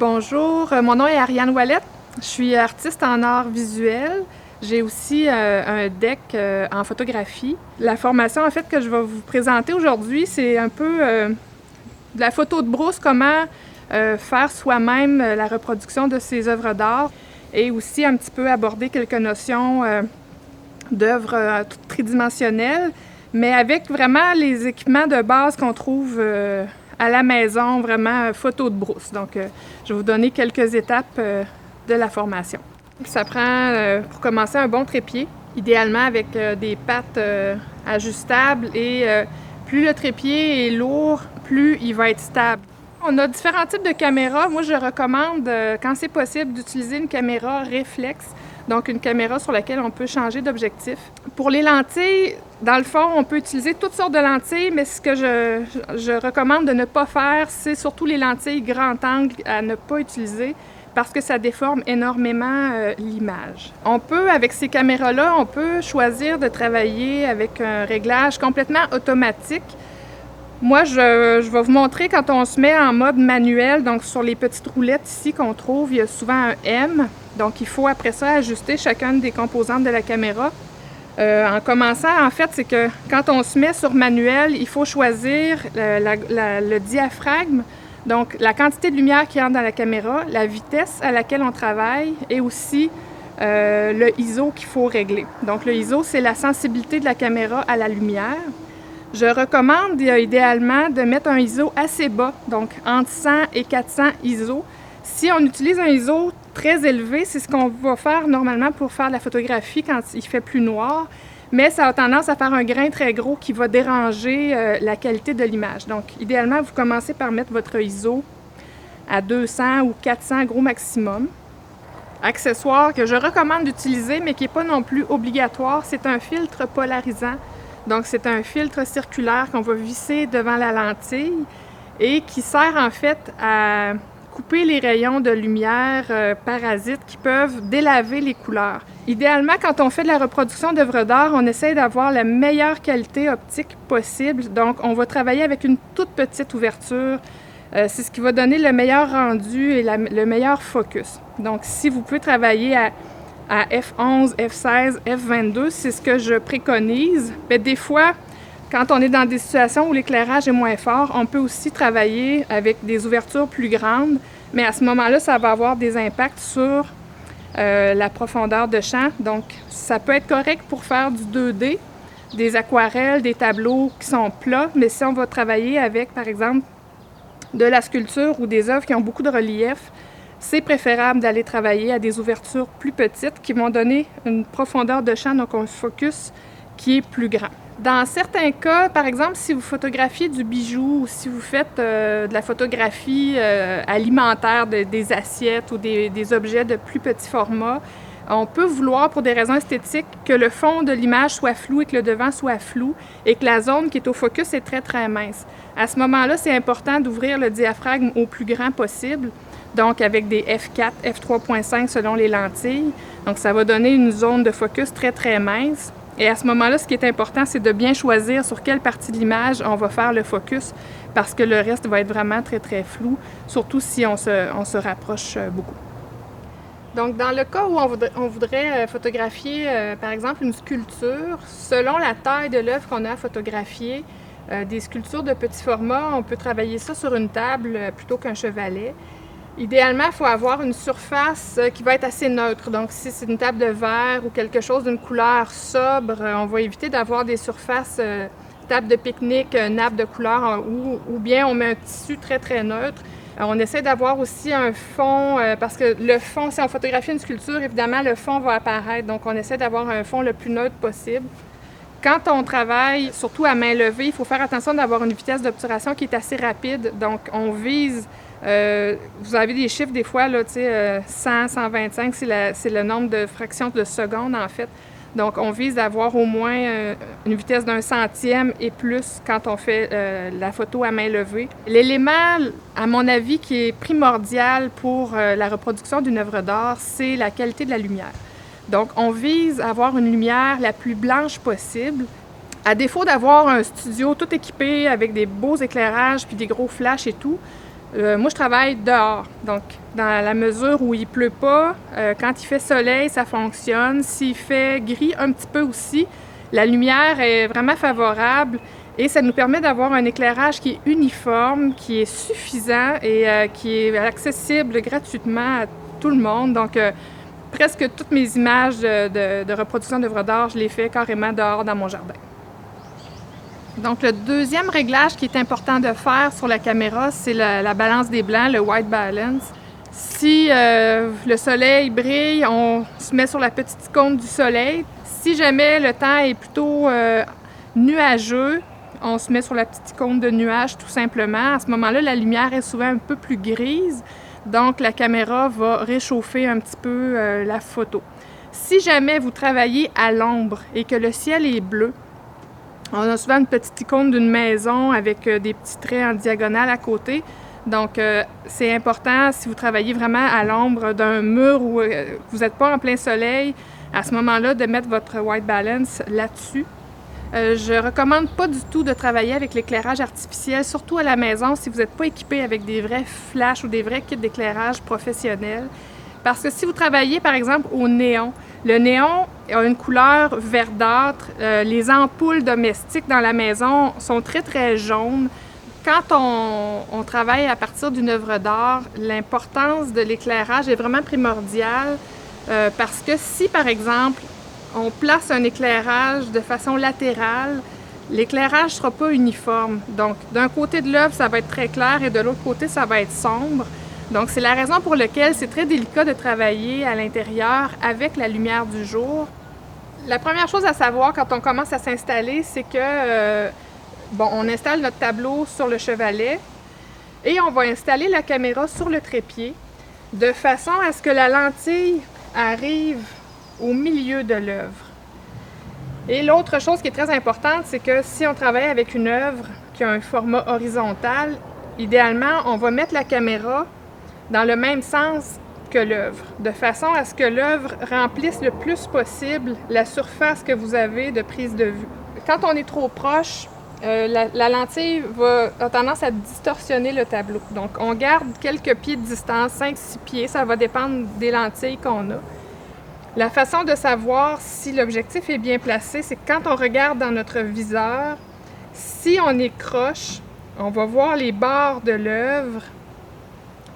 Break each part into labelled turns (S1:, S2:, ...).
S1: Bonjour, mon nom est Ariane Ouellette. Je suis artiste en art visuel. J'ai aussi un deck en photographie. La formation en fait que je vais vous présenter aujourd'hui, c'est un peu de la photo de brousse, comment faire soi-même la reproduction de ses œuvres d'art et aussi un petit peu aborder quelques notions d'œuvres toutes tridimensionnelles, mais avec vraiment les équipements de base qu'on trouve à la maison, vraiment photo de brousse. Donc, je vais vous donner quelques étapes de la formation. Ça prend, pour commencer, un bon trépied, idéalement avec des pattes ajustables et plus le trépied est lourd, plus il va être stable. On a différents types de caméras. Moi, je recommande, quand c'est possible, d'utiliser une caméra réflexe, donc une caméra sur laquelle on peut changer d'objectif. Pour les lentilles, dans le fond, on peut utiliser toutes sortes de lentilles, mais ce que je recommande de ne pas faire, c'est surtout les lentilles grand angle à ne pas utiliser parce que ça déforme énormément l'image. On peut, avec ces caméras-là, on peut choisir de travailler avec un réglage complètement automatique. Moi, je vais vous montrer quand on se met en mode manuel, donc sur les petites roulettes ici qu'on trouve, il y a souvent un M. Donc, il faut après ça ajuster chacune des composantes de la caméra. En commençant, en fait, c'est que quand on se met sur manuel, il faut choisir le diaphragme, donc la quantité de lumière qui entre dans la caméra, la vitesse à laquelle on travaille et aussi le ISO qu'il faut régler. Donc, le ISO, c'est la sensibilité de la caméra à la lumière. Je recommande idéalement de mettre un ISO assez bas, donc entre 100 et 400 ISO. Si on utilise un ISO très élevé, c'est ce qu'on va faire normalement pour faire la photographie quand il fait plus noir, mais ça a tendance à faire un grain très gros qui va déranger la qualité de l'image. Donc, idéalement, vous commencez par mettre votre ISO à 200 ou 400 gros maximum. Accessoire que je recommande d'utiliser, mais qui n'est pas non plus obligatoire, c'est un filtre polarisant. Donc, c'est un filtre circulaire qu'on va visser devant la lentille et qui sert en fait à couper les rayons de lumière parasites qui peuvent délaver les couleurs. Idéalement, quand on fait de la reproduction d'œuvres d'art, on essaie d'avoir la meilleure qualité optique possible. Donc, on va travailler avec une toute petite ouverture. C'est ce qui va donner le meilleur rendu et le meilleur focus. Donc, si vous pouvez travailler à F11, F16, F22, c'est ce que je préconise. Mais des fois, quand on est dans des situations où l'éclairage est moins fort, on peut aussi travailler avec des ouvertures plus grandes, mais à ce moment-là, ça va avoir des impacts sur la profondeur de champ. Donc, ça peut être correct pour faire du 2D, des aquarelles, des tableaux qui sont plats, mais si on va travailler avec, par exemple, de la sculpture ou des œuvres qui ont beaucoup de relief, c'est préférable d'aller travailler à des ouvertures plus petites qui vont donner une profondeur de champ, donc un focus qui est plus grand. Dans certains cas, par exemple, si vous photographiez du bijou ou si vous faites de la photographie alimentaire, des assiettes ou des objets de plus petit format, on peut vouloir, pour des raisons esthétiques, que le fond de l'image soit flou et que le devant soit flou et que la zone qui est au focus est très, très mince. À ce moment-là, c'est important d'ouvrir le diaphragme au plus grand possible, donc avec des F4, F3.5 selon les lentilles. Donc, ça va donner une zone de focus très, très mince. Et à ce moment-là, ce qui est important, c'est de bien choisir sur quelle partie de l'image on va faire le focus parce que le reste va être vraiment très, très flou, surtout si on se rapproche beaucoup. Donc, dans le cas où on voudrait photographier, par exemple, une sculpture, selon la taille de l'œuvre qu'on a à photographier, des sculptures de petit format, on peut travailler ça sur une table plutôt qu'un chevalet. Idéalement, il faut avoir une surface qui va être assez neutre. Donc, si c'est une table de verre ou quelque chose d'une couleur sobre, on va éviter d'avoir des surfaces, table de pique-nique, nappe de couleur, ou bien on met un tissu très, très neutre. On essaie d'avoir aussi un fond, parce que le fond, si on photographie une sculpture, évidemment, le fond va apparaître. Donc, on essaie d'avoir un fond le plus neutre possible. Quand on travaille, surtout à main levée, il faut faire attention d'avoir une vitesse d'obturation qui est assez rapide. Donc, on vise... vous avez des chiffres des fois, là, 100, 125, c'est le nombre de fractions de seconde en fait. Donc, on vise d'avoir au moins une vitesse d'1 centième et plus quand on fait la photo à main levée. L'élément, à mon avis, qui est primordial pour la reproduction d'une œuvre d'art, c'est la qualité de la lumière. Donc, on vise à avoir une lumière la plus blanche possible. À défaut d'avoir un studio tout équipé avec des beaux éclairages puis des gros flashs et tout, Moi, je travaille dehors, donc dans la mesure où il pleut pas, quand il fait soleil, ça fonctionne. S'il fait gris un petit peu aussi, la lumière est vraiment favorable et ça nous permet d'avoir un éclairage qui est uniforme, qui est suffisant et qui est accessible gratuitement à tout le monde. Donc, presque toutes mes images de reproduction d'œuvres d'art, je les fais carrément dehors dans mon jardin. Donc, le deuxième réglage qui est important de faire sur la caméra, c'est la balance des blancs, le white balance. Si le soleil brille, on se met sur la petite icône du soleil. Si jamais le temps est plutôt nuageux, on se met sur la petite icône de nuage tout simplement. À ce moment-là, la lumière est souvent un peu plus grise, donc la caméra va réchauffer un petit peu la photo. Si jamais vous travaillez à l'ombre et que le ciel est bleu, on a souvent une petite icône d'une maison avec des petits traits en diagonale à côté. Donc, c'est important, si vous travaillez vraiment à l'ombre d'un mur où vous n'êtes pas en plein soleil, à ce moment-là, de mettre votre white balance là-dessus. Je ne recommande pas du tout de travailler avec l'éclairage artificiel, surtout à la maison, si vous n'êtes pas équipé avec des vrais flashs ou des vrais kits d'éclairage professionnels. Parce que si vous travaillez, par exemple, au néon, le néon a une couleur verdâtre. Les ampoules domestiques dans la maison sont très, très jaunes. Quand on travaille à partir d'une œuvre d'art, l'importance de l'éclairage est vraiment primordiale parce que si, par exemple, on place un éclairage de façon latérale, l'éclairage ne sera pas uniforme. Donc, d'un côté de l'œuvre, ça va être très clair et de l'autre côté, ça va être sombre. Donc, c'est la raison pour laquelle c'est très délicat de travailler à l'intérieur avec la lumière du jour. La première chose à savoir quand on commence à s'installer, c'est que, on installe notre tableau sur le chevalet et on va installer la caméra sur le trépied de façon à ce que la lentille arrive au milieu de l'œuvre. Et l'autre chose qui est très importante, c'est que si on travaille avec une œuvre qui a un format horizontal, idéalement, on va mettre la caméra dans le même sens que l'œuvre, de façon à ce que l'œuvre remplisse le plus possible la surface que vous avez de prise de vue. Quand on est trop proche, la lentille a tendance à distorsionner le tableau. Donc, on garde quelques pieds de distance, 5-6 pieds, ça va dépendre des lentilles qu'on a. La façon de savoir si l'objectif est bien placé, c'est que quand on regarde dans notre viseur, si on est croche, on va voir les bords de l'œuvre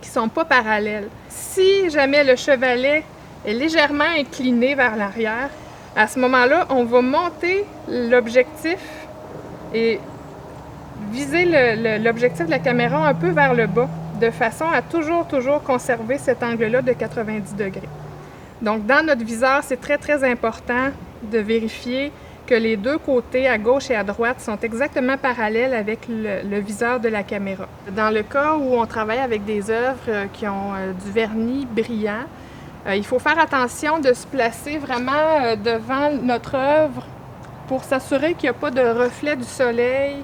S1: qui ne sont pas parallèles. Si jamais le chevalet est légèrement incliné vers l'arrière, à ce moment-là, on va monter l'objectif et viser l'objectif de la caméra un peu vers le bas, de façon à toujours conserver cet angle-là de 90 degrés. Donc, dans notre viseur, c'est très, très important de vérifier que les deux côtés, à gauche et à droite, sont exactement parallèles avec le viseur de la caméra. Dans le cas où on travaille avec des œuvres qui ont du vernis brillant, il faut faire attention de se placer vraiment devant notre œuvre pour s'assurer qu'il n'y a pas de reflet du soleil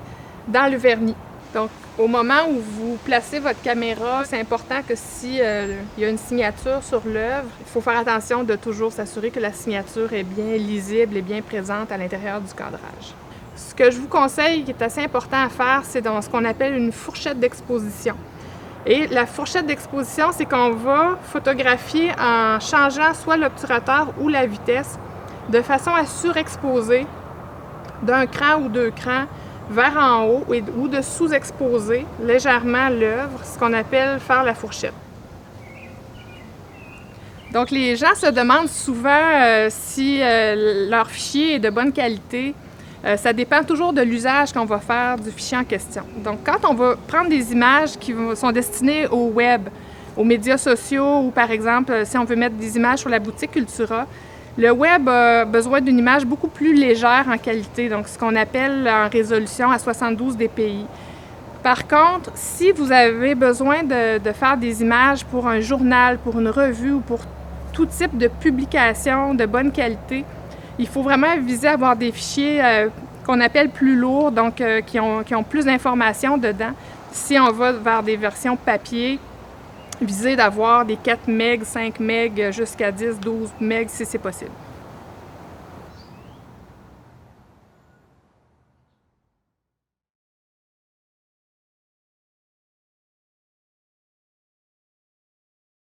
S1: dans le vernis. Donc, au moment où vous placez votre caméra, c'est important que si il y a une signature sur l'œuvre, il faut faire attention de toujours s'assurer que la signature est bien lisible et bien présente à l'intérieur du cadrage. Ce que je vous conseille, qui est assez important à faire, c'est dans ce qu'on appelle une fourchette d'exposition. Et la fourchette d'exposition, c'est qu'on va photographier en changeant soit l'obturateur ou la vitesse, de façon à surexposer d'un cran ou deux crans vers en haut ou de sous-exposer légèrement l'œuvre, ce qu'on appelle faire la fourchette. Donc, les gens se demandent souvent si leur fichier est de bonne qualité. Ça dépend toujours de l'usage qu'on va faire du fichier en question. Donc, quand on va prendre des images qui sont destinées au web, aux médias sociaux ou, par exemple, si on veut mettre des images sur la boutique Cultura, le web a besoin d'une image beaucoup plus légère en qualité, donc ce qu'on appelle en résolution à 72 dpi. Par contre, si vous avez besoin de faire des images pour un journal, pour une revue ou pour tout type de publication de bonne qualité, il faut vraiment viser à avoir des fichiers qu'on appelle plus lourds, donc qui ont plus d'informations dedans. Si on va vers des versions papier, viser d'avoir des 4 MB, 5 MB jusqu'à 10, 12 MB si c'est possible.